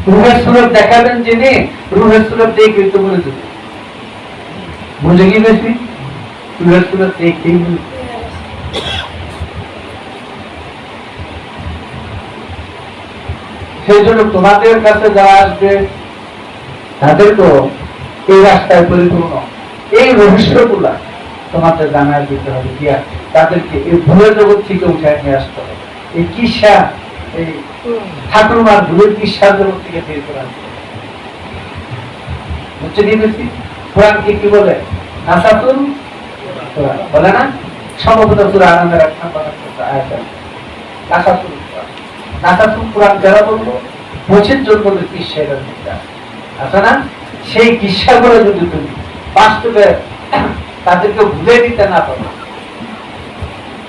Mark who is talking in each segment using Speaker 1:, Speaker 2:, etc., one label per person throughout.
Speaker 1: রুহের সুরত দেখাবেন যিনি, রুহের সুরত দেখে তো বলে দেবে, বুঝে কি বেশি? রুহের সুরত দেখেই বলে। সেই জন্য তোমাদের কাছে যারা আসবে তাদেরকেও এই রাস্তায় পরিপূর্ণ এই রহস্যগুলা তোমাদের জানার দিতে হবে, দিয়া তাদেরকে এই ভুলের জগৎ থেকে উঠে নিয়ে আসতে হবে। এই কিসা, এই ঠাকুরমার ভুলের কিসার জগৎ থেকে বের করে আনতে হবে। বুঝতে পেরেছি? কোরআনকে কি বলে? নাসাতুল কোরআন বলে না? সম্ভবত সূরা আনামের ১ নম্বর আয়াত। নাসাতুল কোরআন, নাসাতুল কোরআন যারা বলবো বোঝের জন্য কিসা এর মধ্যে আছে না? সেই কিসাগুলো যদি তুমি বাস্তবে তাদেরকে ভুলে দিতে না পারো,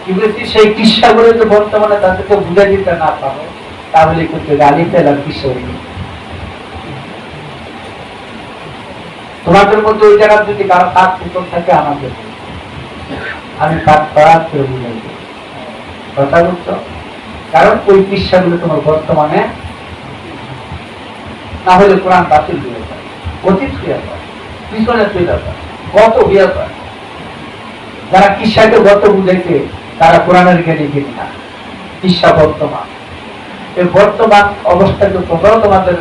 Speaker 1: কি বলছি, সেই কিসাগুলো যে বর্তমানে তাদেরকে ভুলে দিতে না পারো, তাহলে কিন্তু গালি পেলাম কিসা হয়ে গেছে। তোমাদের মধ্যে ওই জায়গার যদি কারো কাজ কুটন থাকে আমাকে, আমি কাজ করার করে বুঝাই দিই, কথা বলছো? কারণ ওই কিসাগুলো তোমার বর্তমানে না হলে কোরআন বাতিল হয়ে যায়, অতীত হয়ে যায়, পিছনে চলে যায়, গত হয়ে যায়। যারা কিসাকে গত বুঝাইছে তারা কোরআনের জ্ঞানী কিনি না, কিসা বর্তমান। এই বর্তমান অবস্থাকে তোমরাও তোমাদের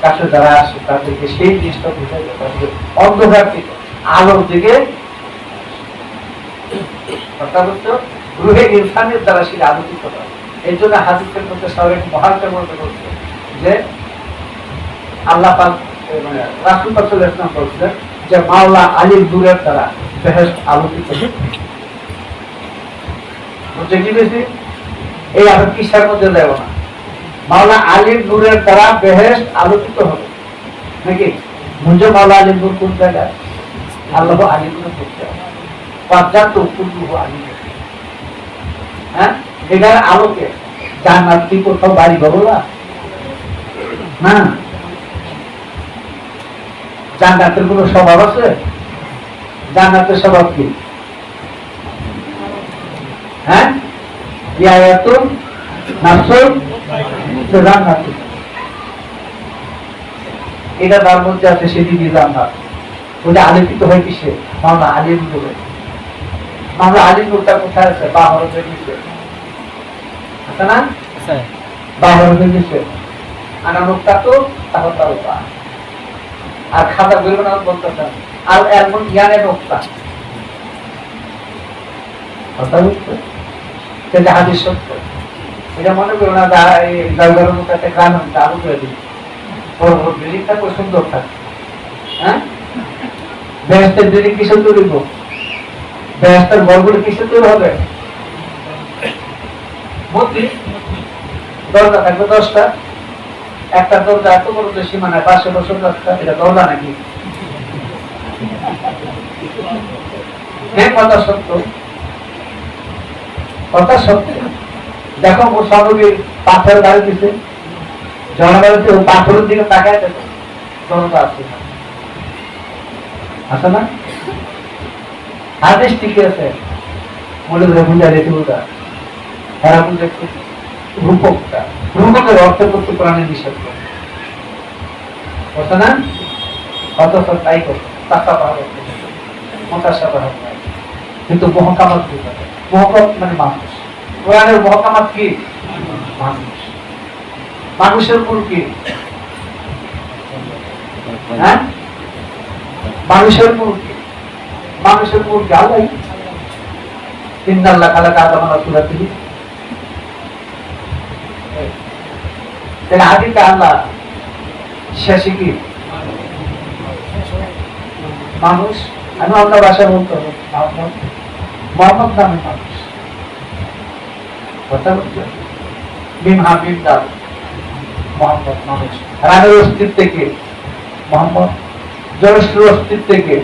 Speaker 1: কাছে যারা আসে তাদেরকে সেই জিনিসটা বুঝাইতে পারবে, অন্ধকার থেকে আলোর দিকে, কথা বলছো, রুহে ইরফানের দ্বারা সেটা আলোকিত হয়। এই জন্য হাদিসের মধ্যে সবাই মহানকে মনে করছে যে আল্লাহ পাক মানে রাসূল পাক সাল্লাল্লাহু আলাইহি ওয়াসাল্লাম বলছেন যে মাওলা আলীর নূরের দ্বারা বেহেশত আলোকিত হবে। বুঝতে কি বেশি? এই আমি কিসার মধ্যে যাব না। মাওলা আলীর নূরের দ্বারা বেহেশত আলোকিত হবে নাকি? মুঝে মাওলা আলীর নূর কোন জায়গায়? আল্লাহ আলীর নূর করতে হবে, পর্যাপ্ত উত্তর আলী। হ্যাঁ, এটার আলোকে জান্নাত কি কোথাও বাড়ি পাবো না? জান্নাতের কোন স্বভাব আছে? জান্নাতের স্বভাব কি? হ্যাঁ, ইয়াতুন নাসুল জান্নাত, এটা তার মধ্যে আছে, সেদিকে জান্নাত। ওটা আলোকিত হয় কিসে? মাওলা আলীর নূরে। মাওলা আলীর নূরটা কোথায় আছে? বাহরতে নিচে আছে না? বাহরতে নিচে আনা নোকটা তো তাহলে তার উপর আর খাতা বলবো না বলতেছেন আর এমন জ্ঞানের নোকটা, কথা বুঝতে? সেটা হাদিস সত্য। এটা মনে করো না জায়গার মতো একটা গ্রাম আলু করে দিই, বড় বড় বিল্ডিংটা খুব সুন্দর থাকে। হ্যাঁ, বেহেশতের বিল্ডিং কিসে তৈরি হোক, বেহেশতের ঘরগুলো কিসে তৈরি হবে? দরজা থাকবে 10টা, একটা দরজা এত বড় যে সীমানায় পাশে বছর রাস্তা, এটা দরজা নাকি? হ্যাঁ, কথা সত্য, কথা সত্য। দেখো সনবীর পাথর গাড়ি দিচ্ছে, জনগণকে পাথরের দিকে তাকায় দেখো, দরজা আছে আছে না? আদেশ ঠিক আছে, মনে করে বুঝা রেখে বোঝা তারা বুঝে রূপকটা, রূপকের অর্থ করতে প্রাণে নিষেধ করে, না? অথচ তাই করতো কিন্তু মহকামাত মহকামাত মানে মানুষ। কোরআনের মহকামাত কি? মানুষ। মানুষের মূল কি? হ্যাঁ, মানুষের মূল কি? মানুষের মূল কি? আল্লাহ। ইন্নাল্লাহ খালাকা আদামা আলা সুরাতিহি, তাহলে আদিতে আল্লাহ, শেষে কি মানুষ। আমি অন্য ভাষায় বলতে হবে মোহাম্মদ নামে মানুষ, কথা বলতে মোহাম্মদ মানুষ। রানের অস্তিত্ব থেকে মোহাম্মদ, জলস্র অস্তিত্ব থেকে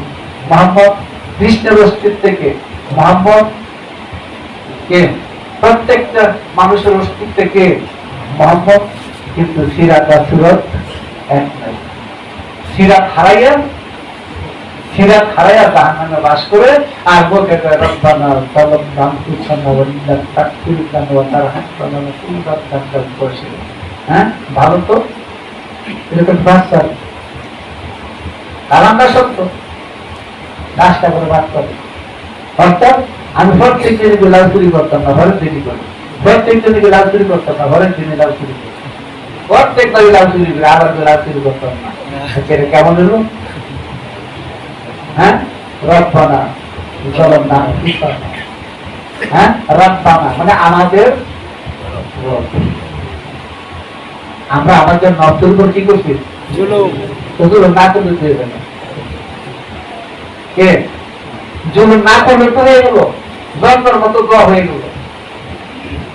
Speaker 1: মোহাম্মদ, কৃষ্ণের অস্তিত্ব থেকে মোহাম্মদ, কে প্রত্যেকটা মানুষের অস্তিত্ব থেকে মোহাম্মদ। কিন্তু সিরাত আর সুরত এক নাই। সিরাত হারাইয়া জাহান্নামে বাস করে আর বলতে রব্বানা যালামনা আনফুসানা ওয়া ইল্লাম তাগফির লানা ওয়া তারহামনা লানাকুনান্না মিনাল খাসিরিন। হ্যাঁ, ভালো তো এটা তো বাচ্চা কারণটা সত্য, কাজটা করে বাদ করে। অর্থাৎ আমি প্রত্যেক দিনে লাভ চুরি করতাম না, ঘরের দিনই করি, প্রত্যেক দিনে লাভ চুরি করতাম না, ঘরের দিনে লাভ চুরি করি, প্রত্যেকবারই লাভ চুরি করে, আবার লাভ চুরি করতাম না। সেটা কেমন হলো? হ্যাঁ, রব্বানা জলনা, হ্যাঁ রব্বানা মানে আমাদের, আমরা আমাদের নফসের উপর কি করছি? জুলুম না করলে তো হবে না। কে জুলুম না করলে তো হয়ে গেল, যন্ত্রের মতো দোয়া হয়ে গেল,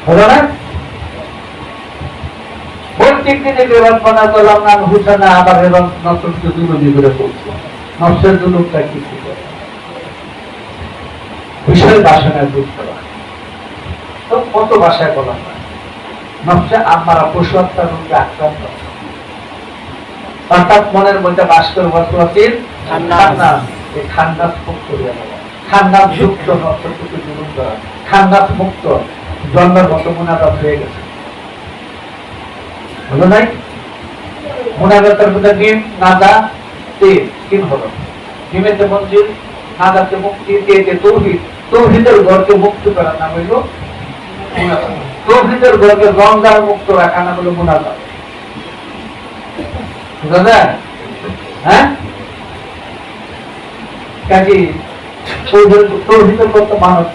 Speaker 1: হলো না? প্রত্যেক দিনে রব্বানা জলনা হুসানা, আবার এবং নফসকে জুলুমি করে করছে। নফসের জুলুমটা কি ছিল? বিষয় বাসনায় বুঝতে পারে তো কত ভাষায় বলা হয়, নফসে আমরা পশু হত্যার রোগে আক্রান্ত, অর্থাৎ মনের মধ্যে বাস করে বসবাসের খান্নাস মুক্ত হয়ে যাওয়া, খান্নাস যুক্ত নফসকে জুলুম করা, খান্নাস মুক্ত জন্মের মতো মুনাজাত হয়ে গেছে, হলো নাই? মুনাজাতের মধ্যে নিম নাদা তিন তিন হলো, নিমেতে মঞ্জিল, নাদাতে মুক্তি, দিয়ে তৌহিদ, তৌহিদের ঘরকে মুক্ত করার নাম হইল মুনাজাত, তৌহিদের ঘরকে রমজান মুক্ত রাখার নাম হলো মুনাজাত। বুঝা? হ্যাঁ, কাজী তৌহিদের ঘর তো মানব,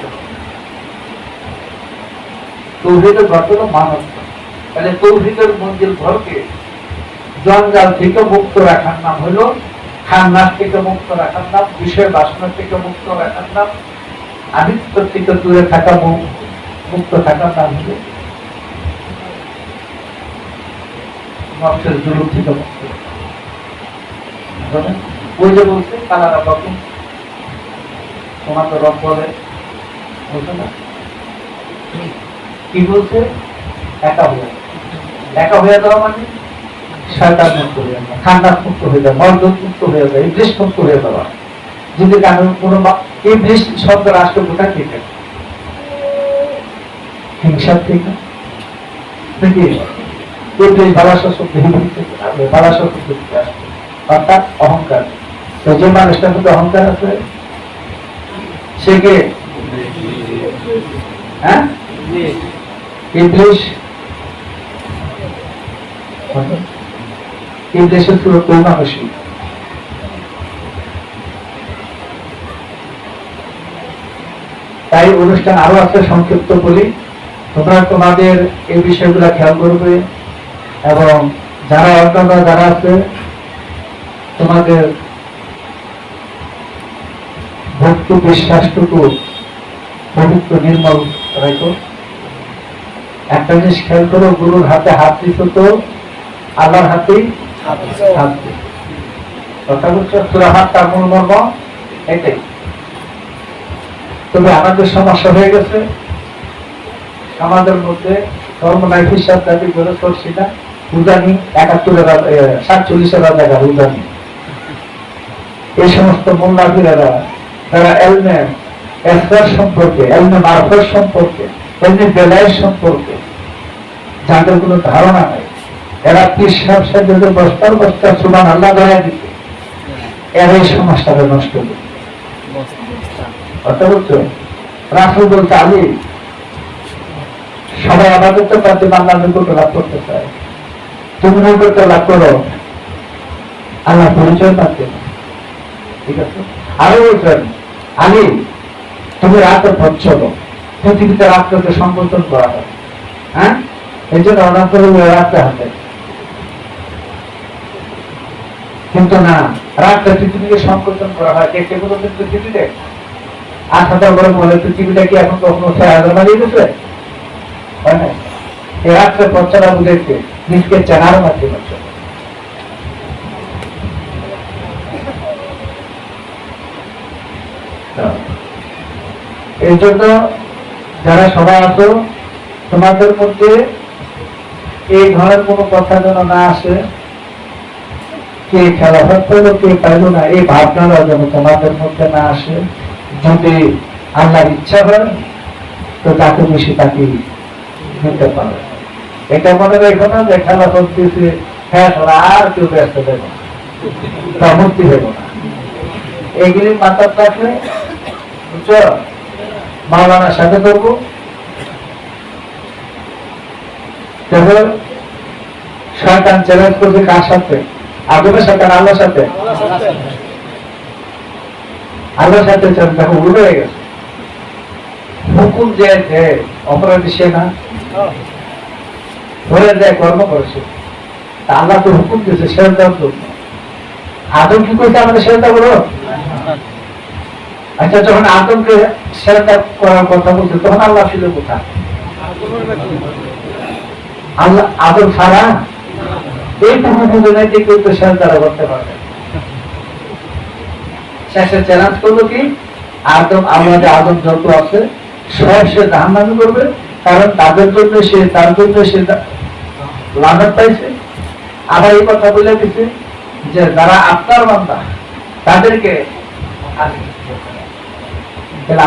Speaker 1: তৌহিদের ঘর তো মানব, তাহলে তৌহিদের মঞ্জিল ঘরকে জঞ্জাল থেকে মুক্ত রাখার নাম হলো, খান্নাস থেকে মুক্ত রাখার নাম, বিষয় বাসনা থেকে মুক্ত রাখার নাম, আদিত্য থেকে দূরে থাকা মুক্ত থাকার নাম হলো নফসের জুলুম থেকে মুক্ত। ওই যে বলছে কালারা বাবু তোমার তো রব বলে, বলছে না কি বলছে? একা হয়ে যাওয়া মানে শয়তান মুক্ত হয়ে যাওয়া, খান্নাস মুক্ত হয়ে যাওয়া, মর্দত মুক্ত হয়ে যাওয়া, ইবলিস মুক্ত হয়ে যাওয়া। যদি কারণ কোনো ইবলিস শব্দ রাষ্ট্র কোথা থেকে? হিংসা থেকে নাকি? ইবলিস বালাসা শব্দ হিংসা থেকে আসবে, বালাসা শব্দ থেকে আসবে, অর্থাৎ অহংকার। তো যে মানুষটার মধ্যে অহংকার আছে সে কে? হ্যাঁ, ইবলিস। ইবলিসের পুরো কোন মানুষই। তাই অনুষ্ঠান আরো আছে, সংক্ষিপ্ত বলি, তোমরা তোমাদের এই বিষয়গুলো খেয়াল করবে এবং যারা অজ্ঞাত যারা আছে তোমাদের ভক্তি বিশ্বাসটুকু পবিত্র নির্মল রাখো। একটা জিনিস খেয়াল করো, গুরুর হাতে হাত দিত তো আল্লাহর হাতেই হাত দিত, কথা বলছো? সুরা হাতটার মূল মর্ম এটাই। তবে আমাদের সমস্যা হয়ে গেছে, আমাদের মধ্যে ধর্ম নাই হিসাব দাবি করে চলছি না, উদানি 47,000 জায়গা উদানি। এই সমস্ত মোল্লাফিরেরা তারা এলমের এসরার সম্পর্কে, এলমে মারফত সম্পর্কে, এলমে বেলায়েত সম্পর্কে যাদের কোনো ধারণা নাই, এরা পীর সাহেব সাহেবদের বস্তা সুবহানাল্লাহ ধরে দিতে, এরা এই সমাজটাকে নষ্ট করে। কথা বলছো? রাসূল বলতে আলী সবাই আমাদের তো তাদের আল্লাহ নিকট লাভ করতে চায়, তুমি নিকট লাভ করো, আল্লাহ পরিচয় পাচ্ছে না। ঠিক আছে? আরো বলছেন আলী তুমি রাতে পথ চলো, পৃথিবীতে রাত্রকে সম্বোধন করা হয়, হ্যাঁ, এই জন্য অনাথ রাত্রে হাতে, কিন্তু না, রাত্রে পৃথিবীকে সংকোচন করা হয়। কে বলছেন পৃথিবীতে 8,000 বড় বলে পৃথিবীটা কি এখন কখনো মারিয়ে গেছে? হয় না? এই রাত্রে পথচলা বুঝেছে নিজকে চেনার মাধ্যমে। এই জন্য যারা সবাই আছো তোমাদের মধ্যে এই ধরনের কোনো কথা যেন না আসে, কে খেলাফত পেল কে পাইল না, এই ভাবনাটা যেন তোমাদের মধ্যে না আসে। যদি আল্লাহর ইচ্ছা হয় তো তাকে বেশি তাকে নিতে পারে। এটা মনে রেখো না যে খেলাফত দিয়েছে হ্যাঁ তোরা আর কেউ ব্যস্ত দেব না, মুক্তি দেব না। এইগুলি মাথার রাখলে বুঝছো, মাওলানার সাথে করবো। শয়তান চ্যালেঞ্জ করবে কার সাথে? আদমের সাথে, আল্লাহর সাথে। আল্লাহর সাথে দেখো উল্টো হয়ে গেছে। হুকুম যে অপরাধী সে না, ধরে দেয় কর্ম করেছে। আল্লাহ তো হুকুম দিয়েছে সেটা দেওয়ার জন্য। আদম কি করছে? আমাদের সেটা করো। আচ্ছা, যখন আদমকে সেটা করার কথা বলছে তখন আল্লাহ ছিল কোথায়? আল্লাহ আদম ছাড়া এইটুকু বুঝে নাই যে কেউ তো সেটা করতে পারবে। শেষে চ্যালেঞ্জ করলো কি? আদম, আমাদের আদম যত আছে সব সে জাহান্নামে করবে, কারণ তাদের জন্য সে, তার জন্য সে লানত পাইছে। আবার এই কথা বলে দিচ্ছে যে যারা আপনার বান্দা তাদেরকে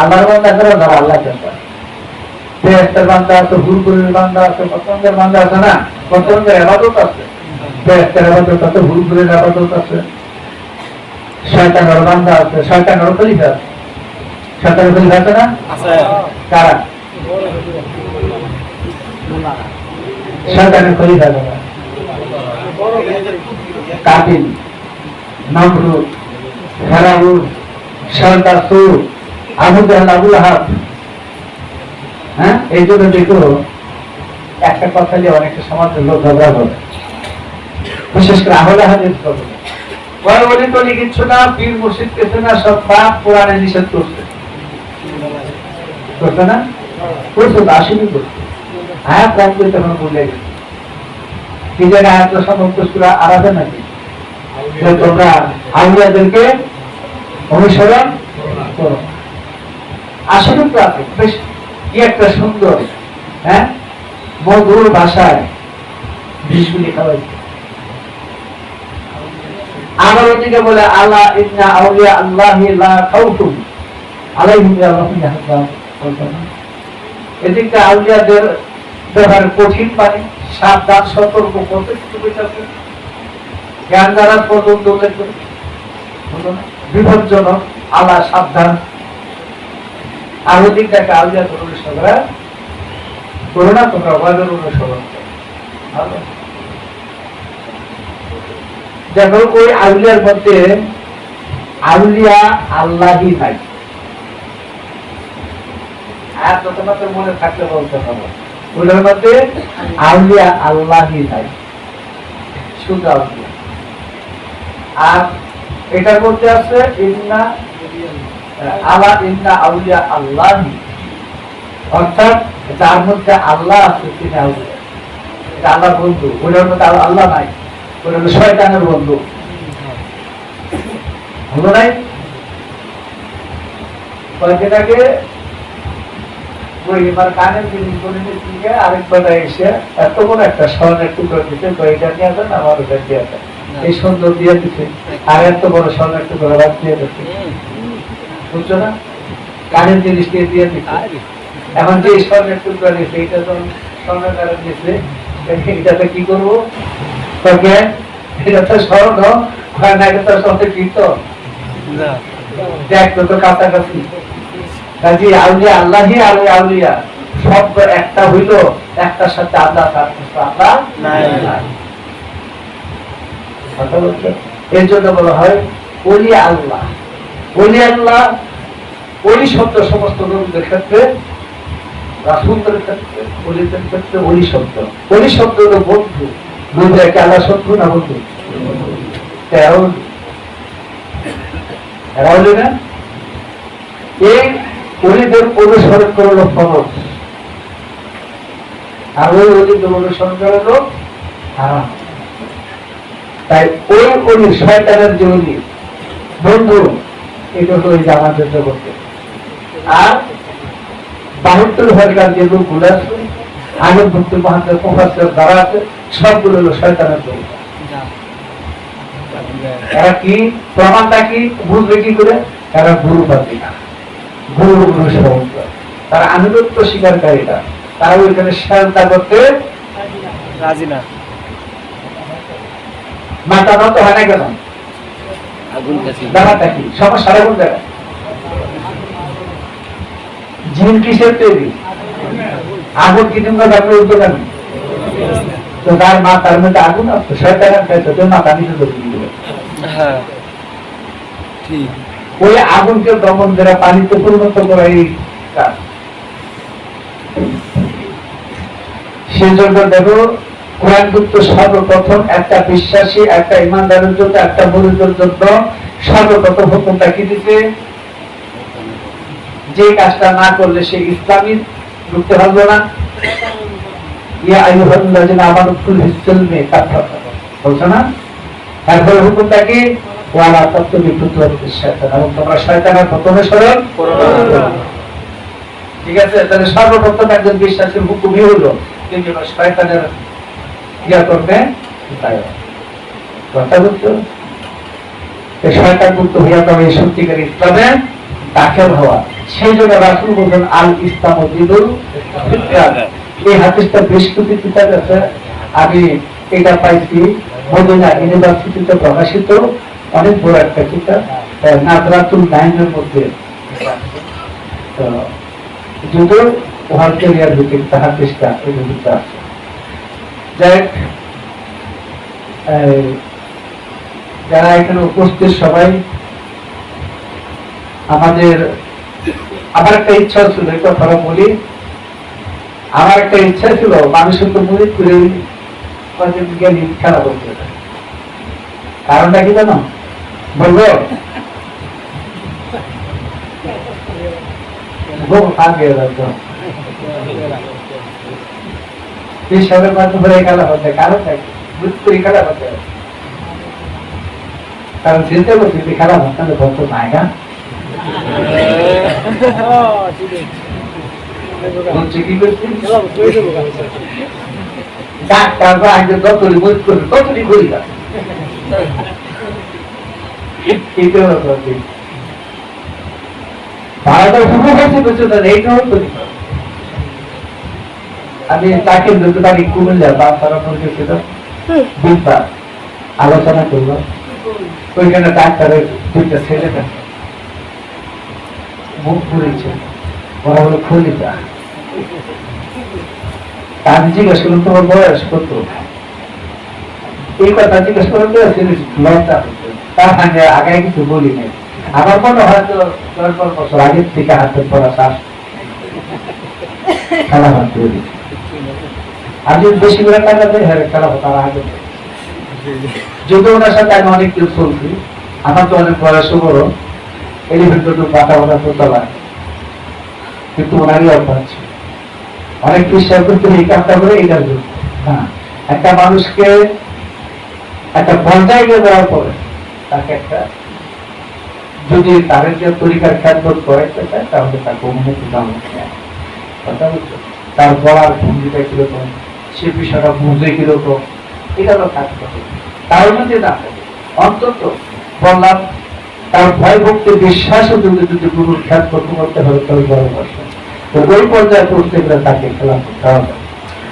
Speaker 1: আল্লাহর বান্দা করে, যারা আল্লাহ ফেরেশতার বান্দা আছে, হুরপুরের বান্দা আছে, পতঙ্গের বান্দা আছে না, পতঙ্গের ইবাদত আছে, ফেরেশতার ইবাদত আছে, হুরপুরের ইবাদত আছে, শয়তানের বান্দা আছে, শয়তানের খলিফা আছে। শয়তানের খলিফা আছে না? কারা? শয়তানের খলিফা কারা? কাবিল, নমরুদ, ফিরআউন, শালতাসুর, আবু জাহল, আবু লাহাব। হ্যাঁ, এই জন্য দেখো একটা কথা নিয়ে অনেকটা সমাজের লোক ঝগড়া করে, বিশেষ করে আহলে হাদিস করে। ওই তো কিছু না, পীর মুর্শিদ কিছু না, সব পাপ কোরআনে নিষেধ করছে, করছে না? করছে তো, আসেনি করছে। আয়াত রাখবে তখন বলে গেছে কি জায়গায় আয়াত সমস্ত সূরা আলাদা নাকি? তোমরা আউলিয়াদেরকে অনুসরণ করো। আসলে তো আছে বেশ কি একটা সুন্দর, হ্যাঁ, মধুর ভাষায় বিষগুলি খাওয়াইছে। আবার ওদিকে বলে আলা ইন্না আউলিয়া আল্লাহি লা খাউফুন আলাইহিম ওয়া লাহুম ইয়াহজানুন। এদিকে আউলিয়াদের ব্যাপার কঠিন, মানে সাবধান, সতর্ক করতে কিছু বুঝাচ্ছে। জ্ঞান দ্বারা পর্যন্ত বিপজ্জনক, আলা সাবধান। আর ওদিক থেকে আউলিয়া অনুসরণ করো না, তোমরা ওয়াদের অনুসরণ করো। দেখো ওই আউলিয়ার মধ্যে আউলিয়া আল্লাহই নাই। আর তোমাদের মনে থাকলে বলতে পারো, ওটার মধ্যে আউলিয়া আল্লাহই নাই, শুধু আউলিয়া। আর এটার মধ্যে আছে ইন্না আলা ইন্না আউলিয়া আল্লাহি, অর্থাৎ যার মধ্যে আল্লাহ আছে তিনি আউলিয়া, এটা আল্লাহর বন্ধু। ওটার মধ্যে আল্লাহ নাই, ওটা হলো শয়তানের বন্ধু, হলো নাই। কয়েকটাকে ওই এবার কানের জিনিস বলে দিকে আরেকবার এসে এত বড় একটা স্বর্ণের টুকরো দিতে, কয়েকটা নিয়ে আসেন, আমার ওটা দিয়ে আসেন, এই সুন্দর দিয়ে দিচ্ছে, আর এত বড় স্বর্ণের টুকরো রাখ দিয়ে দিচ্ছে, বুঝছো না? কানের জিনিস দিয়ে দিয়ে দিচ্ছে। এখন যে স্বর্ণের টুকরো দিয়েছে, এটা তো স্বর্ণের কারণ দিয়েছে, এটাতে কি করবো? এটা তো স্বর্ণ হয় না, এটা তো সবচেয়ে কৃত, দেখ তো কাছাকাছি। কাজী আউলিয়া আল্লাহি আউলিয়া শব্দ একটা হইল, একটার সাথে আল্লাহ, তার আল্লাহ নাই। এর জন্য বলা হয় ওলি আল্লাহ। ওলি আল্লাহ, ওলি শব্দ সমস্ত নবীদের ক্ষেত্রে, রাসূলদের ক্ষেত্রে, ওলিদের ক্ষেত্রে ওলি শব্দ। ওলি শব্দ হলো বন্ধু। নবী একে আল্লাহ শত্রু না বন্ধু? এরাও না। এই ওলিদের অনুসরণ করলো ফরজ, আর ওই ওলিদের অনুসরণ করলো হারাম। তাই ওই ওলি শয়তানের যে ওলি বন্ধু, এটা হলো ওই জামাতের জগতে। আর ৭২ ভাগের যে লোকগুলো আছে, আগের ভক্তি মহাদের প্রফেসর যারা আছে, সবগুলো হলো শয়তানের বন্ধু। এরা কি প্রমাণটা কি বুঝবে কি করে? এরা গুরু পাতি না, গুরু অনুসরণ করে, তারা আনুগত্য স্বীকারকারীরা, তারা ওইখানে সেজদা করতে রাজি না। মাথা নত হয় না কেন? ব্যাপারটা কি? সমস্যাটা কোন জায়গায়? জিন কিসের তৈরি? আগুন কি তোমরা ব্যাপারে উদ্যোগ আনি? তো তার মাথার মধ্যে আগুন আসতো, শয়তানের খাইতো, তো মাথা নিচে ধরে দিবে। ওই আগুনকে দমন করে পানিতে পরিণত করা এই কাজ। সেজন্য দেখো কোরআন কিন্তু সর্বপ্রথম একটা বিশ্বাসী, একটা ইমানদারের জন্য, একটা মুরিদের জন্য সর্বপ্রথম হুকুমটা কি দিতে, যে কাজটা না করলে সে ইসলামী ঢুকতে পারবে না। ইয়া আইয়ুহাল্লাযিনা আমানু দুখুলু ফিস-সিলমি কাফাতান, বলছো না? তারপরে হুকুমটা কি? ওয়ালা তাত্তাবিউ খুতুওয়াতিশ শাইতান, এবং তোমরা শয়তানের পথে সরল করো না। ঠিক আছে? তাহলে সর্বপ্রথম একজন বিশ্বাসীর হুকুমই হলো কিন্তু শয়তানের ইয়া করবে তাই কথা বলছো। শয়তান মুক্ত হইয়া তবে সত্যিকার ইসলামে দাখিল হওয়া। সেই জন্য রাসূল বলেন আল ইসলামু দীনুল ফিতরাহ। এই হাদিসটা বেশ কিছু কিতাব আছে, আমি এটা পাইছি মদিনা ইউনিভার্সিটিতে প্রকাশিত, অনেক বড় একটা কিতাব, নাজরাতুল নাইমের মধ্যে। তো যদিও ওহার ক্যারিয়ার ভিত্তিক হাদিসটা এই ভিত্তিতে আছে। যাই যারা এখানে উপস্থিত সবাই, আমার একটা ইচ্ছা ছিল, এই কথাটা বলি, আমার একটা ইচ্ছা ছিল মানুষের তো মুড়ি করে খেলা করতে। কারণটা কি জানো? বলবো খেলা হতে, কারণটা কি? খেলা হতে, কারণ চিন্তা করছি খেলা হতে বলতো নায়িকা ডাক্তার বা একজন যতই বই করবে ততই করি না। আমি তাকে বাড়ি কুমিল্লা বা তারা ছিল বুধবার আলোচনা করলাম, ওইখানে ডাক্তারের দুইটা ছেলে মুখ পুড়েছে, ওরা হলো খলিফা। আমি জিজ্ঞেস করলাম তোমার বয়স কত? এই কথা জিজ্ঞেস করতে লজ্জা হচ্ছে, তার সঙ্গে আগে কিছু বলি নাই। আমার মনে হয়তো 10-12 বছর আগের থেকে হাতের পড়া শ্বাস খেলা হাত তৈরি। আর যদি বেশি করে টাকা দেয় হ্যাঁ খেলা তার আগে। যদি ওনার সাথে আমি অনেক কিছু চলছি, আমার তো অনেক বয়সও বড়, এলিভেন্টার বাটা ওরা দোতলা, কিন্তু ওনারই অভ্যাস ছিল। অনেক বিশ্বাস করতে এই কাজটা করে এইটার জন্য। হ্যাঁ, একটা মানুষকে একটা পর্যায়ে দেওয়ার পরে তাকে একটা যদি তাদের যে তরিকার খ্যাতবোধ করাইতে চায় তাহলে তাকে অনুমতি দেওয়া কথা বলছো। তার বলার ভঙ্গিটা কিরকম, সে বিষয়টা বুঝে কিরকম, এটা তো থাকতে হবে। তার মধ্যে না অন্তত বললাম তার ভয় ভক্তি বিশ্বাসও যদি গুরুর খ্যাত করতে হবে তবে বড় বসে। তো ওই পর্যায়ে পড়তে গেলে তাকে খেলা করতে হবে,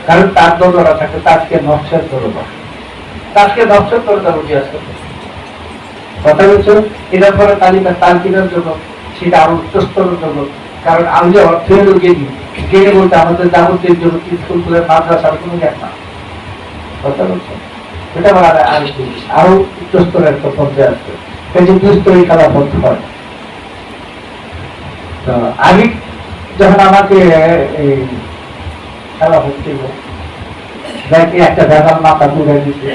Speaker 1: কারণ তার দলরা থাকে তাকে নকশার করবো, তাকে নকশার করে তার অভ্যাস করতে কথা বলছো। এটার পরে তালিকা তার কিনার জন্য সেটা আরো উচ্চস্তরের জন্য, কারণ আমি যে অর্থ হলো জ্ঞানী, জ্ঞানী বলতে আমাদের যাবতীয় জন্য স্কুল করে মাদ্রাসার কোনো জ্ঞান না কথা বলছো। এটা আরো উচ্চস্তরের একটা পর্যায়ে আসছে, এই যে দুস্তরী খেলা করতে হয়। তো আমি যখন আমাকে এই খেলা হচ্ছিল দেখি একটা ভেজাল মাথা তুলে দিচ্ছে,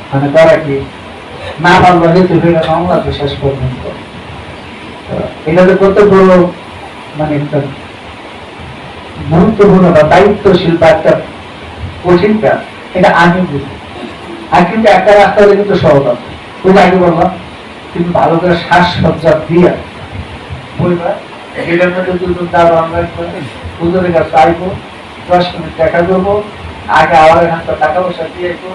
Speaker 1: মানে করা কি না পারলো যেতে ফেরে মামলা তো শেষ পর্যন্ত। এটা যে কত বড় মানে একটা গুরুত্বপূর্ণ বা দায়িত্বশীল বা একটা কঠিন কাজ, এটা আমি বুঝি। আর কিন্তু একটা রাস্তা হলে কিন্তু সহজ আছে, ওই যে আগে বললাম, কিন্তু ভালো করে শ্বাসসজ্জা দিয়ে পরিবার এটার মধ্যে দুজন তার দুজনের কাছে আইবো, 10 মিনিট দেখা করবো, আগে আবার এখানটা টাকা পয়সা দিয়ে আসবো,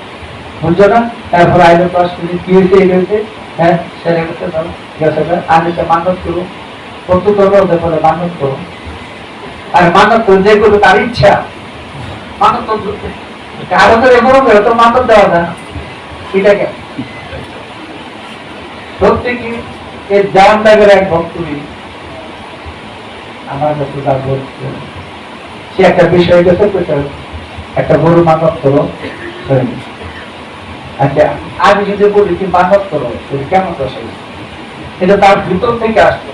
Speaker 1: বুঝছো না? তারপরে আইলো 10 মিনিট দিয়েছে এই গেছে, হ্যাঁ সেরে গেছে, ধরো গেছে আগে মানত করবো, কত করবো ওদের বলে মানত করবো। আর মানত করে যে করবে তার ইচ্ছা, মানত কারো তো এমন তো মানত দেওয়া যায় না, এটা কেন? প্রত্যেকে এই জাহান্নামের এক ভক্তই আমার কাছে যা বলছে, সে একটা বিষয় গেছে, একটা গরু মানত করো। আচ্ছা, আমি যদি বলি কি মানত করো, তুমি কেমন বসে, এটা তার ভিতর থেকে আসতো।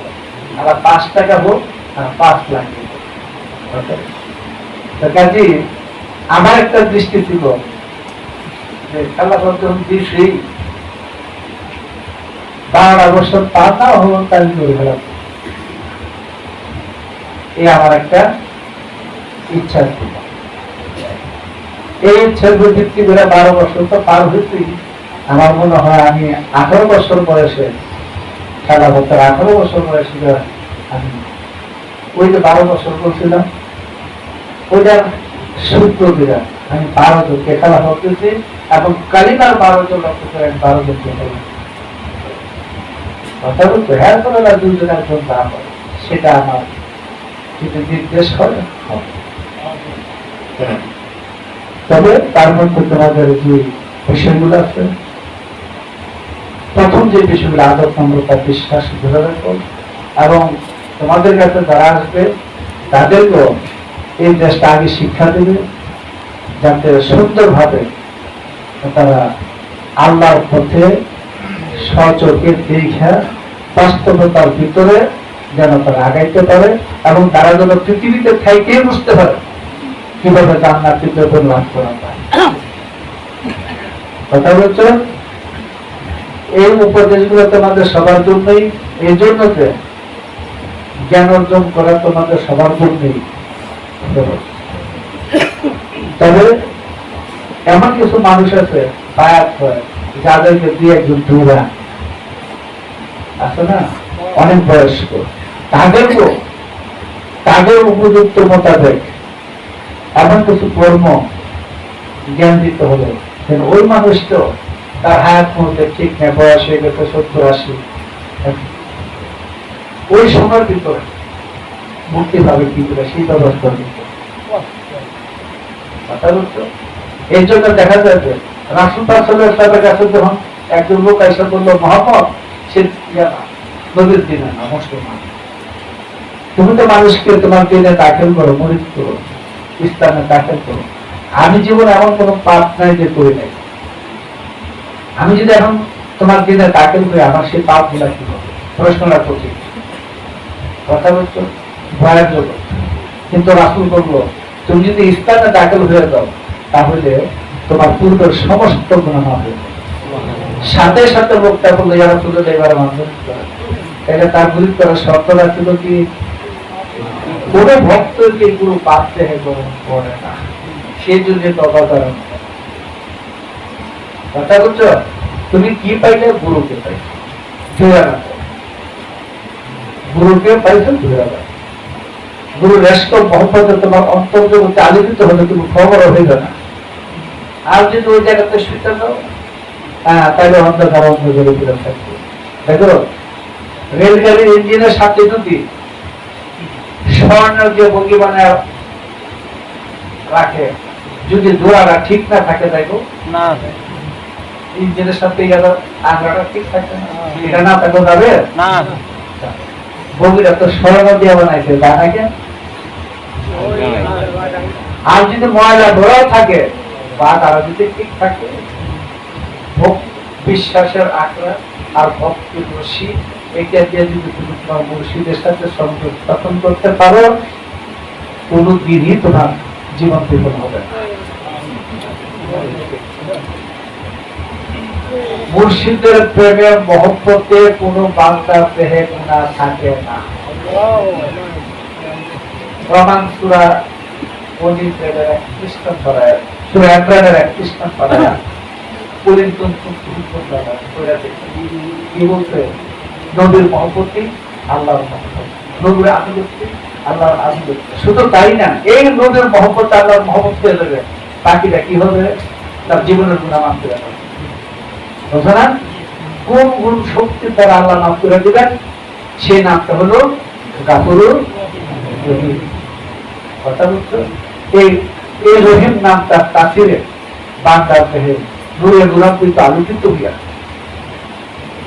Speaker 1: আবার 5 টাকা হোক আর 5 লাখ কাজে আমার একটা দৃষ্টি ছিল যে খেলা যখন দিয়েছি 12 বছর পার না হল তাই করে ফেলাম, এই আমার একটা ইচ্ছা ছিল। এই ইচ্ছার ভিত্তি করে 12 বছর তো পার হয়েছি। আমার মনে হয় আমি 18 বছর বয়সে খেলা করতে, 18 বছর বয়সে আমি ওই যে 12 বছর করছিলাম, ওইটার সূত্র দিলাম আমি 12 জনকে খেলা করতেছি এবং কালিমার 12 জন লক্ষ্য করে 12 জনকে খেলা কথা বলতো। হ্যাঁ করে না 2 জন একজন না হয়, সেটা আমার যদি নির্দেশ করে। তবে তার মধ্যে তোমাদের যে বিষয়গুলো আছে, প্রথম যে বিষয়গুলো আদব, নম্রতা, বিশ্বাস ধরে রাখো এবং তোমাদের কাছে যারা আসবে তাদেরকেও এই দেশটা আগে শিক্ষা দেবে, যাতে সুন্দরভাবে তারা আল্লাহর পথে সচোখে দেখা বাস্তবতার ভিতরে যেন তারা আগাইতে পারে এবং তারা যেন পৃথিবীতে থাইকে বুঝতে পারে কিভাবে জান্নাতের বেতন লাভ করা যায়। কথা বলছো, এই উপদেশগুলো তোমাদের সবার জন্যই, এই জন্য জ্ঞান অর্জন করা তোমাদের সবার জন্যই। তবে এমন কিছু মানুষ আছে বায়াত হয়, যাদেরকে দিয়ে একজন দূরা আছে না, অনেক বয়স্ক, তাদেরকেও তাদের উপযুক্ত মোতাবেক এমন কিছু কর্ম জ্ঞান দিতে হবে যেন ওই মানুষটা তার হায়াত মধ্যে ঠিক নেই, বয়স হয়ে গেছে 70-80, ওই সময়ের ভিতরে মুক্তি পাবে কি করে সেই ব্যবস্থা দিতে। এই জন্য দেখা যায় যে রাসূল সাল্লাল্লাহু আলাইহি ওয়াসাল্লামের কাছে যখন একজন লোক এসে বলল, মুহাম্মদ সে নবীর দিন না, মুসলমান, তুমি তো মানুষকে তোমার দিনে দাখিল করো, মুরিদ করো, ইসলামে দাখিল করো। আমি জীবনে এমন কোন পাপ নাই যে করি নাই, আমি যদি এখন তোমার দিনে দাখিল করি আমার সেই পাপ গুলা কি হবে? প্রশ্নটা কঠিন, কথা বলছো, ভয়ের জন্য। কিন্তু রাসূল বললো, তুমি যদি ইসলামে দাখিল হয়ে যাও তাহলে তোমার পূর্বের সমস্ত গুনাহ মাফ হয়ে যাবে। সাথে সাথে বক্তা বললো, ইয়া রাসূলুল্লাহ এবারে মানুষ এটা তার গুরুত্ব করার শর্ত রাখছিল কি কোন ভক্তকে গুরু পাপ দেহে গ্রহণ করে না, সেই জন্য তওবা করেন। কথা বলছো, তুমি কি পাইলে? গুরুকে পাইছো, ধুয়া না, গুরুকে পাইছো ধুয়া না। গুরু রেস্ট মহব্বতে তোমার অন্তর জগতে আলোকিত হলে তুমি খবর হয়ে না। আর যদি ওই জায়গাতে শুতে যাও, তাহলে অন্ধকার অন্ধকারে ফিরে থাকবে। দেখো রেলগাড়ির ইঞ্জিনের সাথে যদি স্বর্ণের যে বগি বানায় রাখে, যদি জোড়াটা ঠিক না থাকে, দেখো না ইঞ্জিনের সাথে আংরাটা ঠিক থাকে না, এটা না থাকলে যাবে না। বগিটা তো স্বর্ণ দিয়ে বানাইছে, তা নাকি? আর যদি ময়লা ধরাও থাকে বা তারা যদি ঠিক থাকে, বিশ্বাসের আঁকড়া আর ভক্তির রশি, এটা দিয়ে যদি তুমি তোমার মুর্শিদের সাথে সংযোগ স্থাপন করতে পারো, কোনো দিনই তোমার জীবন বিপদ হবে না। মুর্শিদের প্রেমে মহব্বতে কোনো বান্দার দেহে গুনাহ থাকে না। প্রমাণ সূরা বনির এক খ্রিস্টান পড়ায়, সূরা ইমরানের এক খ্রিস্টান পড়ায় পরিন্তন কি বলছে? নবীর মহব্বতে আল্লাহর মহব্বত, নবীর আনুগত্যে আল্লাহর আনুগত্য। শুধু তাই না, এই নবীর মহব্বত আল্লাহর মহব্বত হয়ে যাবে, বাকিটা কি হবে? তার জীবনের গুনাহ মাফ করে দেবে। বুঝো না? কোন কোন শক্তির দ্বারা আল্লাহ মাফ করে দিবেন, সেই নামটা হলো গাফুরুর রহিম। কথা বলছো, এই রহিম নামটা তাফসীরে বান্দার দেহে নূরে নূরান্বিত আলোকিত হইয়া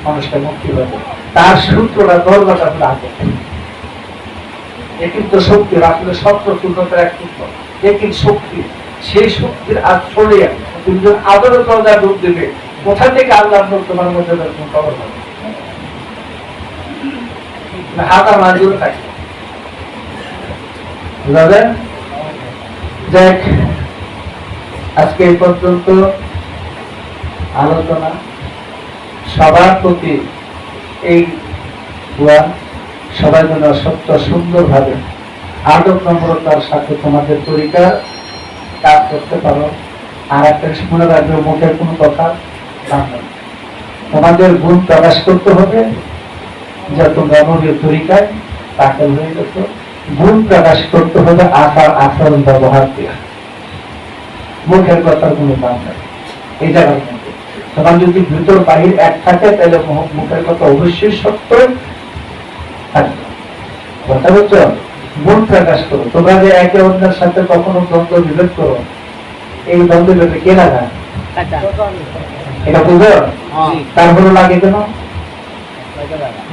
Speaker 1: মানুষটা মুক্তি পাবে। তার সূত্রটা দরজাটা হলো আগে কিন্তু শক্তির আসলে সত্য শূন্যতার এক সূত্র একই শক্তি। সেই শক্তির আশ্রয়ে তুমি যখন আদরের দরজা ডুব দেবে, কোথা থেকে আল্লাহ তোমার মধ্যে খবর হবে হাতার মাঝে জুড়ে থাকে। দেখ আজকে এই পর্যন্ত আলোচনা সবার প্রতি এই সবাই যেন সত্য সুন্দর ভাবে আদব নম্রতার সাথে তোমাদের তরিকা কাজ করতে পারো। আর একটা মনে রাখবে, মুখের কোনো কথা তোমাদের গুণ প্রকাশ করতে হবে, যত নবীর তরিকায় তাকে হয়ে যেত গুণ প্রকাশ করতে হবে আচার আচরণ ব্যবহার দেওয়া, মুখের কথার কোনো দাম নেই। এই জায়গার মধ্যে তোমার যদি ভিতর বাহির এক থাকে তাহলে মুখের কথা অবশ্যই সত্য থাকবে। কথা বলছো, গুণ প্রকাশ করো। তোমরা যে একে অন্যের সাথে কখনো দ্বন্দ্ব বিভেদ করো, এই দ্বন্দ্ব বিভেদে কে লাগায়? এটা বুঝো? তারপরে লাগে কেন?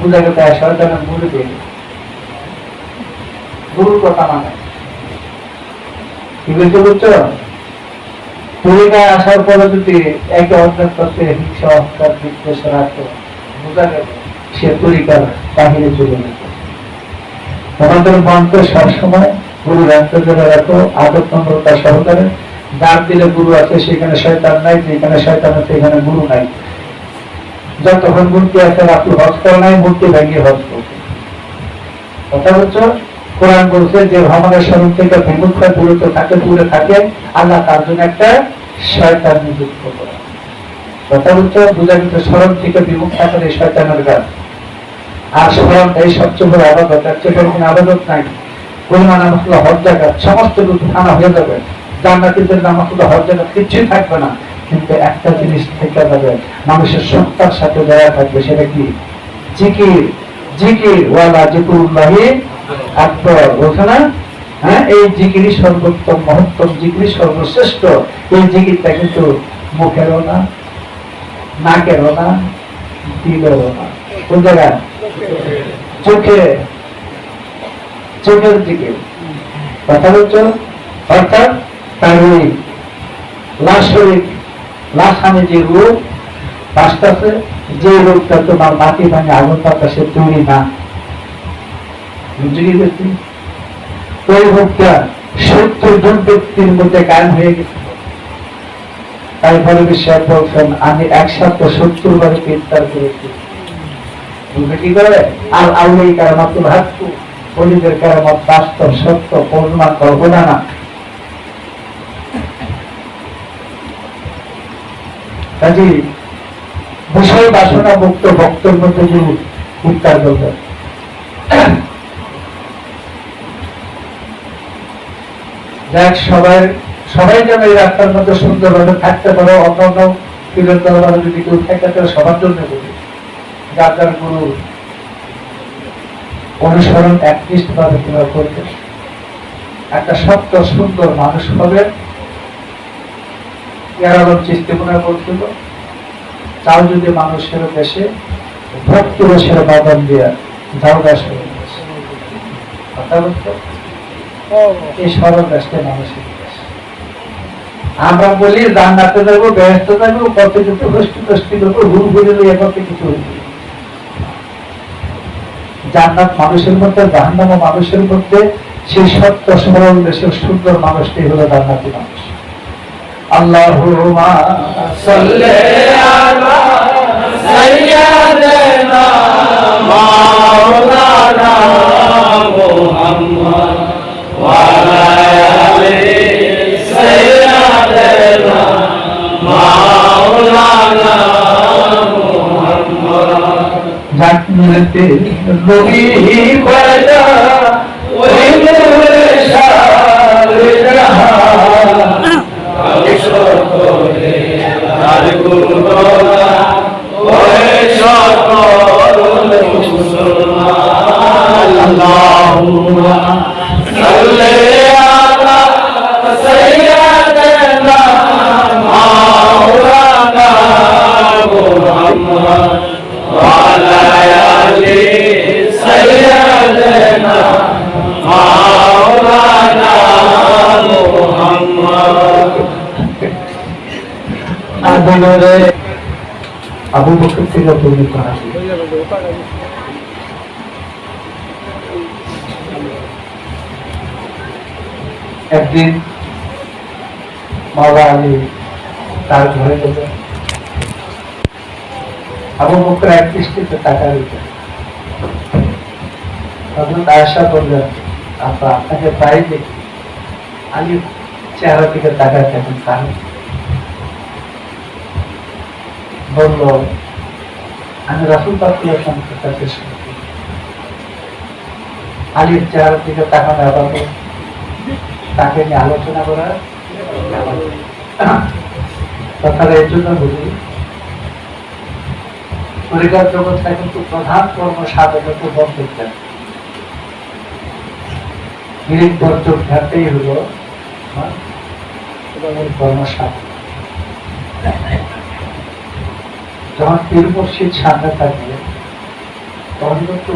Speaker 1: বুঝা গেছে শয়তানের মুড়ি দিয়ে গুরুর কথা মানে কি বলতে বুঝছো? তরিকায় আসার পরে যদি একে অন্যের কাছে হিংসা অহংকার বিদ্বেষ রাখো, বোঝা গেল সে তরিকার বাহিরে চলে গেছে। তোমাদের মনকে সবসময় গুরু রাখতে ধরে রাখো আদব নম্রতা সহকারে। যার দিলে গুরু আছে সেখানে শয়তান নাই, যেখানে শয়তান আছে সেখানে গুরু নাই। যতক্ষণ মূর্তি আছে আপনি হজ করে নাই, মূর্তি ভেঙে হজ করছে। কথা বলছো? কোরআন বলছে যে ভ্রমণের স্মরণ থেকে বিমুখ হয়ে দূরত্ব থাকে, দূরে থাকে, আল্লাহ তার জন্য একটা শয়তান নিযুক্ত করে। কথা বলছো? বুঝা গেছে স্মরণ থেকে বিমুখ থাকার এই শয়তানের কাজ। আর স্মরণ এই সবচেয়ে বড় আবাদত, এর চেয়ে বড় কোনো আবাদত নাই। পরিমাণ নামাজুল্লাহ হজ জাকাত সমস্ত কিছু থানা হয়ে যাবে, জান্নাতীদের নামাজুল্লাহ হজ জাকাত কিছুই থাকবে না, কিন্তু একটা জিনিস থেকে যাবে, মানুষের সত্তার সাথে জড়া থাকবে। সেটা কি? জিকির। জিকির ওয়ালা জিকুরুল্লাহি আকবার, বলছে না? হ্যাঁ, এই জিকিরই সর্বোত্তম, মহত্তম, জিকিরই সর্বশ্রেষ্ঠ। এই জিকিরটা কিন্তু মুখেরও না, নাকেরও না, দিলেরও না। কোন জায়গায়? চোখে, চোখের জিকির। কথা বলছো? অর্থাৎ তার ওই লাশরিক লাশানে যে রূপ বাঁচতেছে, যে রূপটা তোমার মাটি ভাঙে আগুন বাতাসে তৈরি না, বুঝে গেছি? ওই রূপটা 70 জন ব্যক্তির মধ্যে কায়েম হয়ে গেছে। তাই বলে বিশ্বাস বলছেন, আমি একসাথে 70 বার চিন্তার করেছি। বুঝে কি করে? আর আউলেই কারামাত হাতু, বলিদের কারামাত বাস্তব সত্য, প্রমাণ কল্পনা না। কাজে বিষয় বাসনা মুক্ত ভক্তের মধ্যে যে উত্তার করবে। যাক, সবাই যেন এই রাস্তার মধ্যে সুন্দরভাবে থাকতে পারো। অন্য পীরের দরবারে যদি কেউ থাকে তাহলে সবার জন্য বলি, যার যার গুরু অনুসরণ একনিষ্ঠ ভাবে তোমরা করবে, একটা সত্য সুন্দর মানুষ হবে। চিস্তি মনে বলছিল, চাও যদি মানুষের দেশে ভক্তি বসের বাদন দিয়া যাও গাছ কথা বলতো, এই সরল দেশটা মানুষের দেশ। আমরা বলি জান্নাতে যাবো, ব্যস্ত যাবো, কত কিছু গোষ্ঠী গোষ্ঠী লোক হুল ঘুরে লইয়া কত কিছু হয়েছে। জান্নাত মানুষের মধ্যে, জাহান্নাম মানুষের মধ্যে। সেই সত্য সরল দেশের সুন্দর মানুষটাই হলো জান্নাতি মানুষ। আল্লাহুম্মা সাল্লি আলা সাইয়্যিদিনা মাওলানা মুহাম্মদ ওয়া আলা আলি সাইয়্যিদিনা মাওলানা মুহাম্মদ। জান্নাতে নবী পয়দা ওই নূরে শাহজাহান
Speaker 2: محمد وعلى آل سيدنا مولانا محمد
Speaker 1: আবু বকর থেকে তৈরি করা একদিন মাওলা আলী তার ঘরে গেছে আবু বকর এক দৃষ্টিতে টাকা দিতে হযরত আয়েশা বললেন আপনাকে প্রায় দেখি আলীর চেহারা থেকে টাকা কেমন কারণ বলল আমি রাসূল পাকের কাছে শুনেছি আলীর চেহারা থেকে টাকা নেওয়া তাকে নিয়ে আলোচনা করার কথাটা এর জন্য বুঝি পরিবার জগৎটা কিন্তু প্রধান কর্ম সাধনত বন্ধুত্বের গিরিক বর্জক ঘাটেই হলো কর্মসাধন যখন পীর মুর্শিদ সামনে থাকবে তখন কিন্তু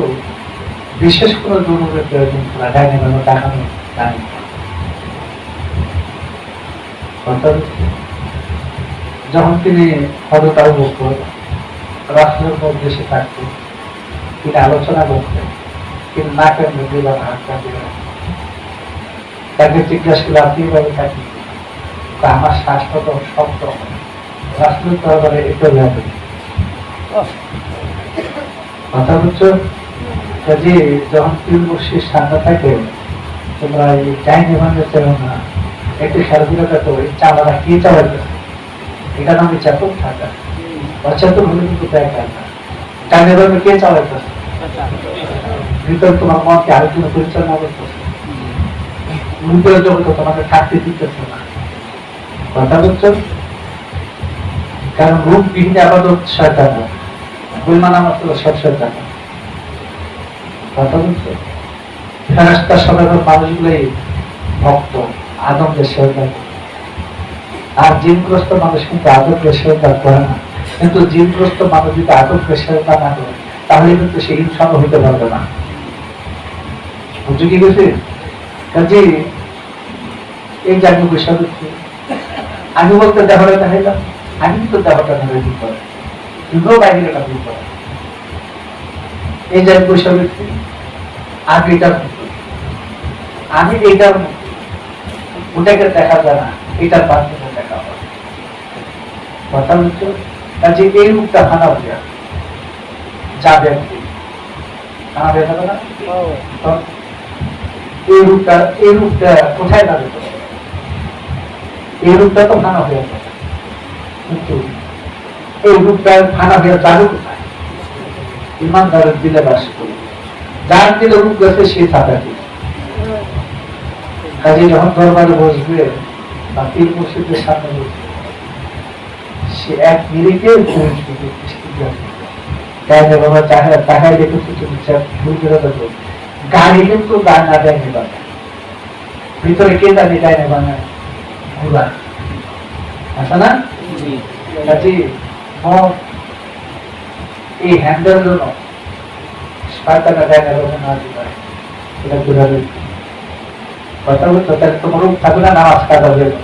Speaker 1: বিশেষ কোনো জরুরের প্রয়োজন লাগায়নি কোনো দেখানো জানি যখন তিনি হযরত আবু বকর রাসূলের মধ্যে এসে থাকতেন তিনি আলোচনা করতেন তিনি নাকের মধ্যে বা হাতটা দিয়ে তাকে জিজ্ঞাসা করে আপনি এভাবে থাকি আমার শ্বাসটা তো শব্দ রাসূলের দরবারে এটা লাগে কথা বুঝছো কাজে যখন পীর মুর্শিদ সামনে থাকে তোমরা এই ডাইনি ভাঙতে চাও না একটু সারাদিনটা তো এই চালাটা কি চালাতে এটা নামে চেতন থাকা অচেতন হলে কিন্তু দেখা না ডাইনি ভাঙে কে চালাইতেছে ভিতরে তোমার মনকে আরেকজন পরিচালনা করতেছে ভিতরে জগৎ তোমাকে থাকতে দিতেছে না কথা বুঝছো কারণ রূপবিহীন আবাদত শয়তান গুলমান আমার তো সব শয়তান কথা বলছো ফেরেশতা সবাই মানুষগুলোই ভক্ত আদমদের সেবা আর জিনগ্রস্ত মানুষ কিন্তু আদমদের সেবা করে না কিন্তু জিনগ্রস্ত মানুষ যদি আদমদের সেবা না করে তাহলে কিন্তু সে ইনসান হইতে পারবে না বুঝে কি গেছে কাজে এই জাতীয় বিষয় হচ্ছে আমি বলতে দেহটা দেখাইলাম আমি তো দেহটা ধরে দিতে পারি তুইও বাইরে কাপড় পরা এই জাতীয় বিষয় হচ্ছে আমি এটার আমি এইটার ওটাকে দেখা যায় না এটার পার্থক্য দেখা হয় কথা হচ্ছে কাজে এই রূপটা হানা হইয়া যাবে হানা হয়ে যাবে না এই রূপটা কোথায় যাবে এই রূপটা তো হানা হয়ে যাবে কিন্তু এই রূপটা হানা হয়ে যাবে কোথায় ইমানদারের দিলে বাস করবে যার দিলে রূপ গেছে সে থাকাটি কাজে যখন দরবারে বসবে বা পীর মুর্শিদের সামনে বসবে সে এক মিনিটে টাকায় দেখে ভুল করে দেবো গাড়ি কিন্তু গান না দেয়নি বানায় ভিতরে কে জানি গায় না বানায় ঘুরা আছে না কাজে এই হ্যান্ডেল জন্য কথা বলছো তাহলে তোমার রূপ থাকবে না নামাজ কাটা হয়ে যাবে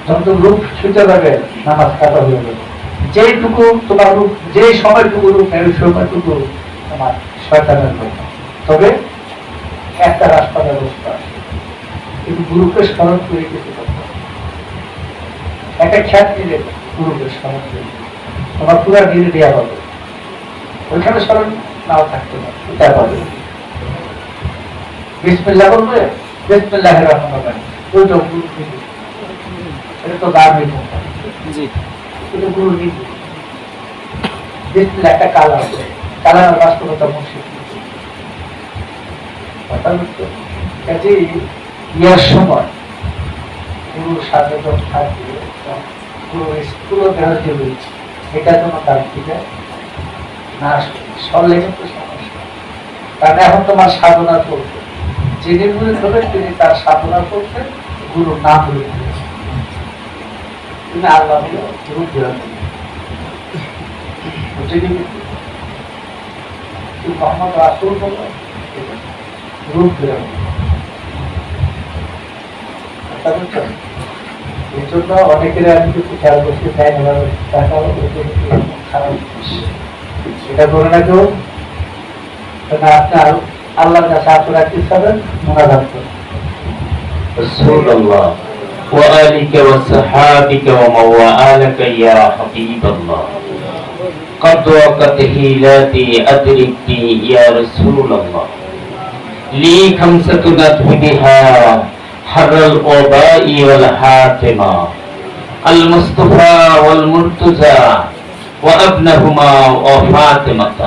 Speaker 1: যখন তো রূপ ছুটে যাবে নামাজ কাটা হয়ে যাবে যেটুকু তোমার রূপ যে সময়টুকু রূপ নেই ওই সময়টুকু তোমার শয়তানের রূপ তবে একটা রাস্তা ব্যবস্থা কিন্তু গুরুকে স্মরণ করে কিছু করতে একটা খ্যাত দিলে গুরুকে স্মরণ করে তোমার পুরা দিনে দেওয়া হবে ওইখানে স্মরণ নাও থাকতে পারে এটা পাবে বিসমিল্লাহ বলবে বিসমিল্লাহির রহমানির রহিম ওইটা গুরু দিবে এটা তো দাম হইতে জি এটা গুরু দিবে বিসমিল্লাহ একটা কালা আছে কালার বাস্তবতা মুর্শিদ কথা বলতে কাজে ইয়ার সময় গুরুর সাথে যখন থাকবে গুরু স্কুল দেওয়ার জন্য এটা কোনো তার ঠিক না সরলে কিন্তু সমস্যা কারণ এখন তোমার সাধনা করছে যিনি গুরু ধরে তিনি তার সাধনা করছেন গুরুর নাম বলে কিন্তু আল্লাহ হলো রূপ ধারণ করে। বুঝছে কি? মোহাম্মদ রাসূল হলো রূপ ধারণ করে। এই জন্য অনেকের আমি কিছু খেয়াল করতে চাই না, টাকাও খারাপ এটা করে না কেউ। আপনার আল্লাহর কাছে আপনারা কি সাবেন মুনাজাত করেন।
Speaker 2: رسول الله وآلك وصحابك ومن والك يا حبيب الله قد وقت هيلاتي أدركتي يا رسول الله لي خمسة ندعو بها حر الوباء والحاتمة المصطفى والمرتضى وابنهما وفاطمة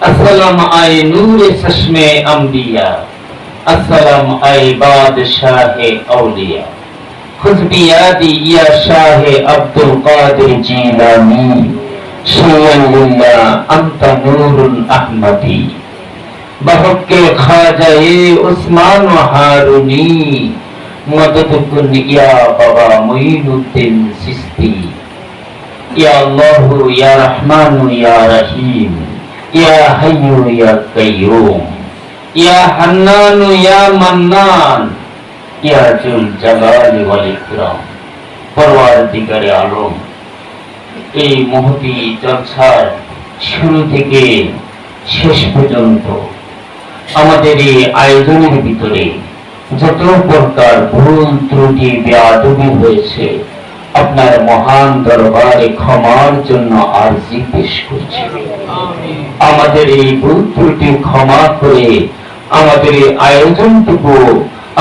Speaker 2: السلام على نور چشم انبیاء السلام على بادشاہ اولیاء خذ بیادی یا شاہ عبد القادر جیلانی شیعا للہ انت نور احمدی بحق خواجہ عثمان و ہارونی مدد کن یا بابا معین الدین چشتی یا اللہ یا رحمان یا رحیم یا حی یا قیوم یا حنان یا منان یا ذুল জালালি ওয়াল ইকরাম পরওয়ারদিগারে আলম এই মহতি জলসার শুরু থেকে শেষ পর্যন্ত আমাদের এই আয়োজনের ভিতরে যত প্রকার ভুল ত্রুটি বেয়াদবি হয়েছে আপনার মহান দরবারে ক্ষমার জন্য আরজি পেশ করছি। আমাদের এই ভুল ত্রুটি ক্ষমা করে আমাদের এই আয়োজনটুকু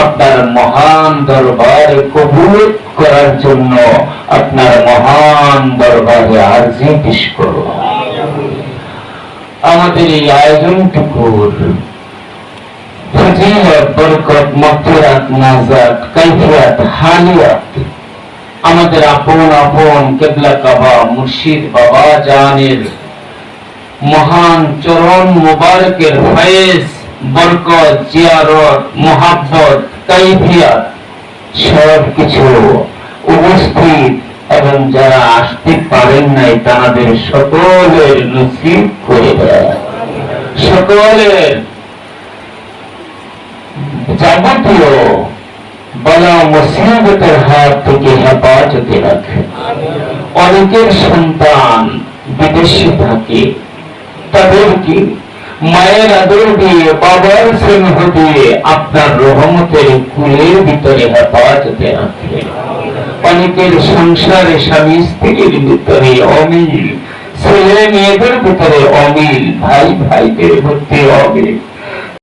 Speaker 2: আপনার মহান দরবারে কবুল করার জন্য আপনার মহান দরবারে আরজি পেশ করুন। আমাদের এই আয়োজনটুকুর ফজিলত, বরকত, মাগফিরাত, নাজাত, কাইফিয়াত, হালিয়াত আমাদের আপন আপন কিবলা কাবা মুর্শিদ বাবা জানের মহান চরণ মুবারকের ফয়েজ, বরকত, জিয়ারত, মোহাব্বত, কাইফিয়াত সব কিছু উপস্থিত এবং যারা আসতে পারেন নাই তাদের সকলের নসিব করে দেয়, সকলের যাবতীয় বালা মুসিবতের হাত থেকে হেফাজতে রাখে। অনেকের সন্তান বিদেশে থাকে, তাদেরকে মায়ের আদর দিয়ে বাবার স্নেহ দিয়ে আপনার রহমতের কুলের ভিতরে হেফাজতে রাখে। অনেকের সংসারে স্বামী স্ত্রীর ভিতরে অমিল, ছেলে মেয়েদের ভিতরে অমিল, ভাই ভাইদের মধ্যে অমিল,